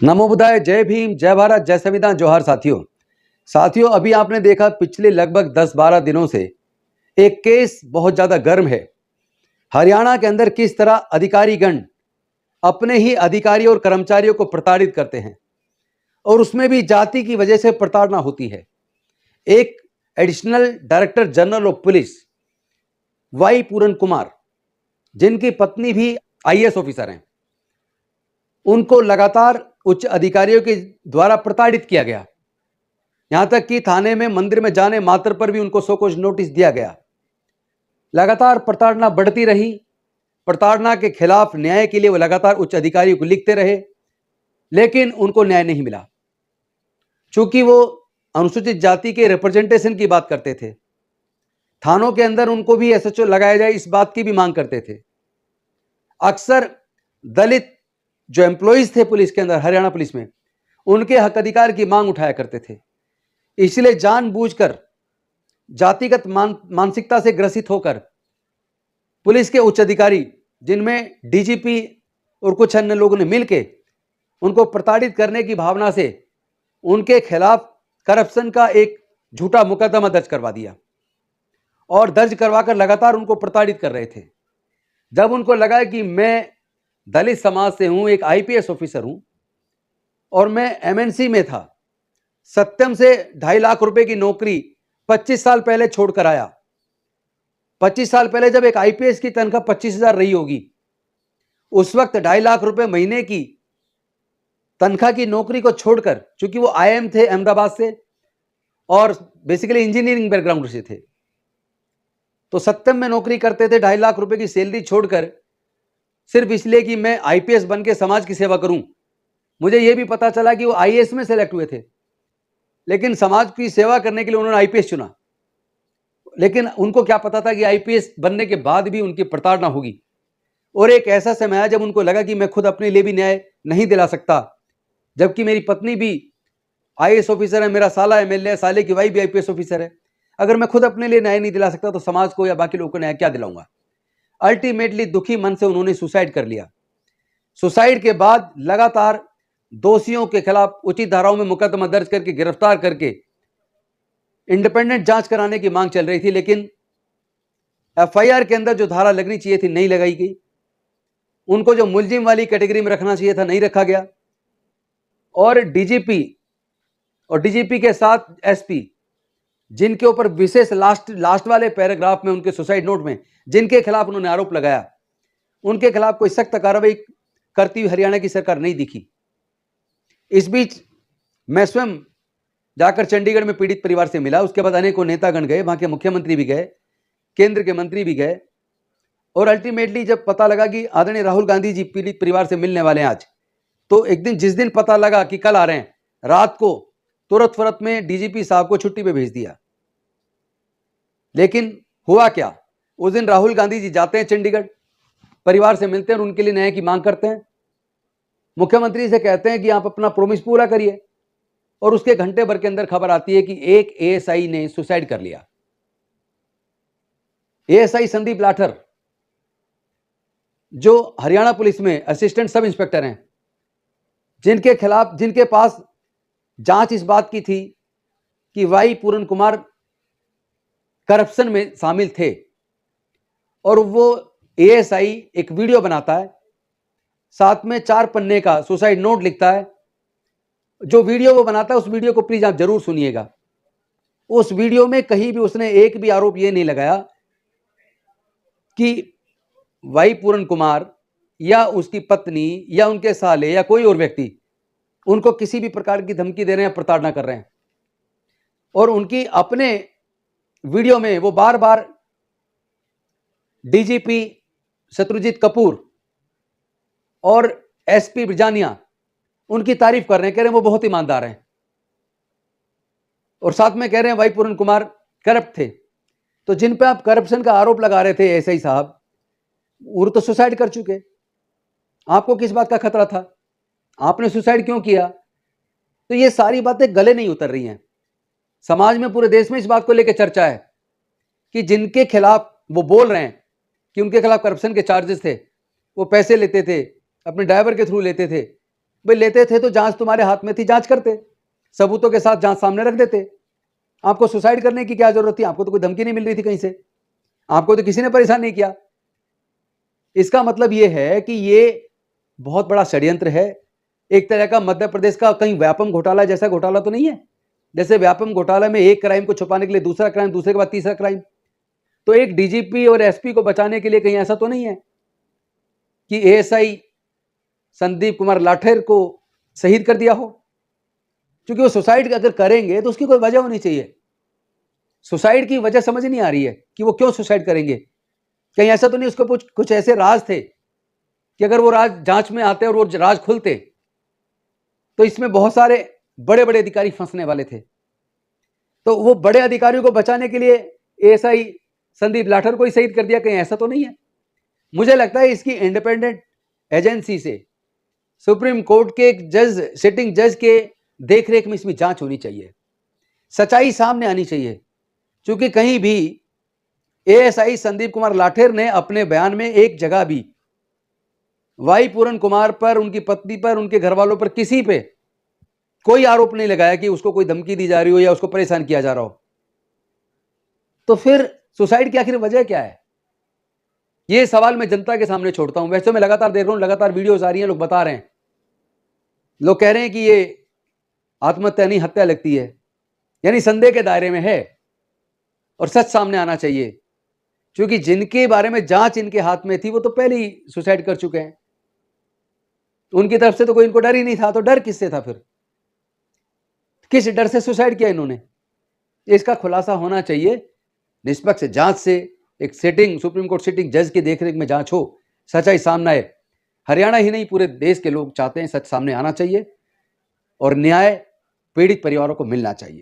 नमो बुद्धाय, जय भीम, जय भारत, जय संविधान, जोहार साथियों। अभी आपने देखा पिछले लगभग 10-12 दिनों से एक केस बहुत ज्यादा गर्म है। हरियाणा के अंदर किस तरह अधिकारीगण अपने ही अधिकारियों और कर्मचारियों को प्रताड़ित करते हैं और उसमें भी जाति की वजह से प्रताड़ना होती है। एक additional director general of police Y Puran Kumar, जिनकी पत्नी भी आईएएस ऑफिसर हैं, उनको लगातार उच्च अधिकारियों के द्वारा प्रताड़ित किया गया। यहां तक कि थाने में मंदिर में जाने मात्र पर भी उनको सो नोटिस दिया गया। लगातार प्रताड़ना बढ़ती रही। प्रताड़ना के खिलाफ न्याय के लिए वो लगातार उच्च अधिकारियों को लिखते रहे, लेकिन उनको न्याय नहीं मिला। चूंकि वो अनुसूचित जाति के रिप्रेजेंटेशन की बात करते थे, थानों के अंदर उनको भी एसएचओ लगाया जाए इस बात की भी मांग करते थे। अक्सर दलित जो एम्प्लॉइज थे पुलिस के अंदर, हरियाणा पुलिस में, उनके हक अधिकार की मांग उठाया करते थे। इसलिए जानबूझकर जातिगत मानसिकता से ग्रसित होकर पुलिस के उच्च अधिकारी, जिनमें डीजीपी और कुछ अन्य लोगों ने मिलकर उनको प्रताड़ित करने की भावना से उनके खिलाफ करप्शन का एक झूठा मुकदमा दर्ज करवा दिया और दर्ज करवाकर लगातार उनको प्रताड़ित कर रहे थे। जब उनको लगा कि मैं दलित समाज से हूं, एक आईपीएस ऑफिसर हूं और मैं एमएनसी में था, सत्यम से 2.5 लाख रुपए की नौकरी 25 साल पहले छोड़कर आया। 25 साल पहले जब एक आईपीएस की तनख्वाह 25,000 रही होगी, उस वक्त 2.5 लाख रुपए महीने की तनख्वाह की नौकरी को छोड़कर, चूंकि वो आईएम थे अहमदाबाद से और बेसिकली इंजीनियरिंग बैकग्राउंड से थे, तो सत्यम में नौकरी करते थे। 2.5 लाख रुपए की सैलरी छोड़कर सिर्फ इसलिए कि मैं आईपीएस बन के समाज की सेवा करूं। मुझे यह भी पता चला कि वो आईएएस में सेलेक्ट हुए थे, लेकिन समाज की सेवा करने के लिए उन्होंने आईपीएस चुना। लेकिन उनको क्या पता था कि आईपीएस बनने के बाद भी उनकी प्रताड़ना होगी। और एक ऐसा समय आया जब उनको लगा कि मैं खुद अपने लिए भी न्याय नहीं दिला सकता, जबकि मेरी पत्नी भी आईएएस ऑफिसर है, मेरा साला एमएलए है, साले की वाइफ भी आईपीएस ऑफिसर है। अगर मैं खुद अपने लिए न्याय नहीं दिला सकता तो समाज को या बाकी लोगों को न्याय क्या दिलाऊंगा। अल्टीमेटली दुखी मन से उन्होंने सुसाइड कर लिया। सुसाइड के बाद लगातार दोषियों के खिलाफ उचित धाराओं में मुकदमा दर्ज करके गिरफ्तार करके इंडिपेंडेंट जांच कराने की मांग चल रही थी, लेकिन एफआईआर के अंदर जो धारा लगनी चाहिए थी नहीं लगाई गई। उनको जो मुलजिम वाली कैटेगरी में रखना चाहिए था नहीं रखा गया। और डीजीपी के साथ एसपी, जिनके ऊपर विशेष लास्ट वाले पैराग्राफ में उनके सुसाइड नोट में जिनके खिलाफ उन्होंने आरोप लगाया, उनके खिलाफ कोई सख्त कार्रवाई करती हुई हरियाणा की सरकार नहीं दिखी। इस बीच मैं स्वयं जाकर चंडीगढ़ में पीड़ित परिवार से मिला। उसके बाद अनेकों नेतागण गए, वहां के मुख्यमंत्री भी गए, केंद्र के मंत्री भी गए, और अल्टीमेटली जब पता लगा कि आदरणीय राहुल गांधी जी पीड़ित परिवार से मिलने वाले हैं आज, तो एक दिन जिस दिन पता लगा कि कल आ रहे हैं, रात को तुरंत फरत में डीजीपी साहब को छुट्टी पे भेज दिया। लेकिन हुआ क्या, उस दिन राहुल गांधी जी जाते हैं चंडीगढ़, परिवार से मिलते हैं और उनके लिए न्याय की मांग करते हैं। मुख्यमंत्री से कहते हैं कि आप अपना प्रॉमिस पूरा करिए, और उसके घंटे भर के अंदर खबर आती है कि एक एएसआई ने सुसाइड कर लिया। एएसआई संदीप लाठर, जो हरियाणा पुलिस में असिस्टेंट सब इंस्पेक्टर हैं, जिनके पास जांच इस बात की थी कि वाई पूरन कुमार करप्शन में शामिल थे, और वो एएसआई एक वीडियो बनाता है, साथ में 4 पन्ने का सुसाइड नोट लिखता है। जो वीडियो वो बनाता है, उस वीडियो को प्लीज आप जरूर सुनिएगा। उस वीडियो में कहीं भी उसने एक भी आरोप ये नहीं लगाया कि वाई पूरन कुमार या उसकी पत्नी या उनके साले या कोई और व्यक्ति उनको किसी भी प्रकार की धमकी दे रहे हैं, प्रताड़ना कर रहे हैं। और उनकी अपने वीडियो में वो बार बार डीजीपी शत्रुजीत कपूर और एसपी बिजानिया उनकी तारीफ कर रहे हैं, कह रहे हैं वो बहुत ईमानदार हैं, और साथ में कह रहे हैं वाई पूरन कुमार करप्ट थे। तो जिन पे आप करप्शन का आरोप लगा रहे थे एसआई साहब, वो तो सुसाइड कर चुके, आपको किस बात का खतरा था, आपने सुसाइड क्यों किया। तो ये सारी बातें गले नहीं उतर रही हैं। समाज में, पूरे देश में इस बात को लेकर चर्चा है कि जिनके खिलाफ वो बोल रहे हैं कि उनके खिलाफ करप्शन के चार्जेस थे, वो पैसे लेते थे, अपने ड्राइवर के थ्रू लेते थे, भाई लेते थे तो जांच तुम्हारे हाथ में थी, जांच करते, सबूतों के साथ जांच सामने रख देते। आपको सुसाइड करने की क्या जरूरत थी? आपको तो कोई धमकी नहीं मिल रही थी कहीं से, आपको तो किसी ने परेशान नहीं किया। इसका मतलब यह है कि ये बहुत बड़ा षड्यंत्र है, एक तरह का मध्य प्रदेश का कहीं व्यापम घोटाला जैसा घोटाला तो नहीं है? जैसे व्यापम घोटाला में एक क्राइम को छुपाने के लिए दूसरा क्राइम, दूसरे के बाद तीसरा क्राइम। तो एक डीजीपी और एसपी को बचाने के लिए कहीं ऐसा तो नहीं है कि एएसआई संदीप कुमार लाठेर को शहीद कर दिया हो? क्योंकि वो सुसाइड अगर करेंगे तो उसकी कोई वजह होनी चाहिए। सुसाइड की वजह समझ नहीं आ रही है कि वो क्यों सुसाइड करेंगे। कहीं ऐसा तो नहीं उसको कुछ ऐसे राज थे कि अगर वो राज जांच में आते और वो राज खुलते तो इसमें बहुत सारे बड़े बड़े अधिकारी फंसने वाले थे। तो वो बड़े अधिकारियों को बचाने के लिए एएसआई संदीप लाठर को ही शहीद कर दिया, कहीं ऐसा तो नहीं है? मुझे लगता है इसकी इंडिपेंडेंट एजेंसी से, सुप्रीम कोर्ट के एक जज, सिटिंग जज के देखरेख में इसमें जांच होनी चाहिए, सच्चाई सामने आनी चाहिए। क्योंकि कहीं भी एएसआई संदीप कुमार लाठेर ने अपने बयान में एक जगह भी वाई पूरन कुमार पर, उनकी पत्नी पर, उनके घर वालों पर, किसी पे कोई आरोप नहीं लगाया कि उसको कोई धमकी दी जा रही हो या उसको परेशान किया जा रहा हो। तो फिर सुसाइड की आखिर वजह क्या है? ये सवाल मैं जनता के सामने छोड़ता हूं। वैसे मैं लगातार देख रहा हूं, लगातार वीडियोस आ रही हैं, लोग बता रहे हैं, लोग कह रहे हैं कि ये आत्महत्या नहीं हत्या लगती है, यानी संदेह के दायरे में है और सच सामने आना चाहिए। क्योंकि जिनके बारे में जांच इनके हाथ में थी वो तो पहले ही सुसाइड कर चुके हैं, उनकी तरफ से तो कोई इनको डर ही नहीं था। तो डर किससे था फिर? किस डर से सुसाइड किया इन्होंने? इसका खुलासा होना चाहिए, निष्पक्ष जांच से, एक सिटिंग सुप्रीम कोर्ट सिटिंग जज की देखरेख में जांच हो, सच्चाई सामने आए। हरियाणा ही नहीं पूरे देश के लोग चाहते हैं सच सामने आना चाहिए और न्याय पीड़ित परिवारों को मिलना चाहिए।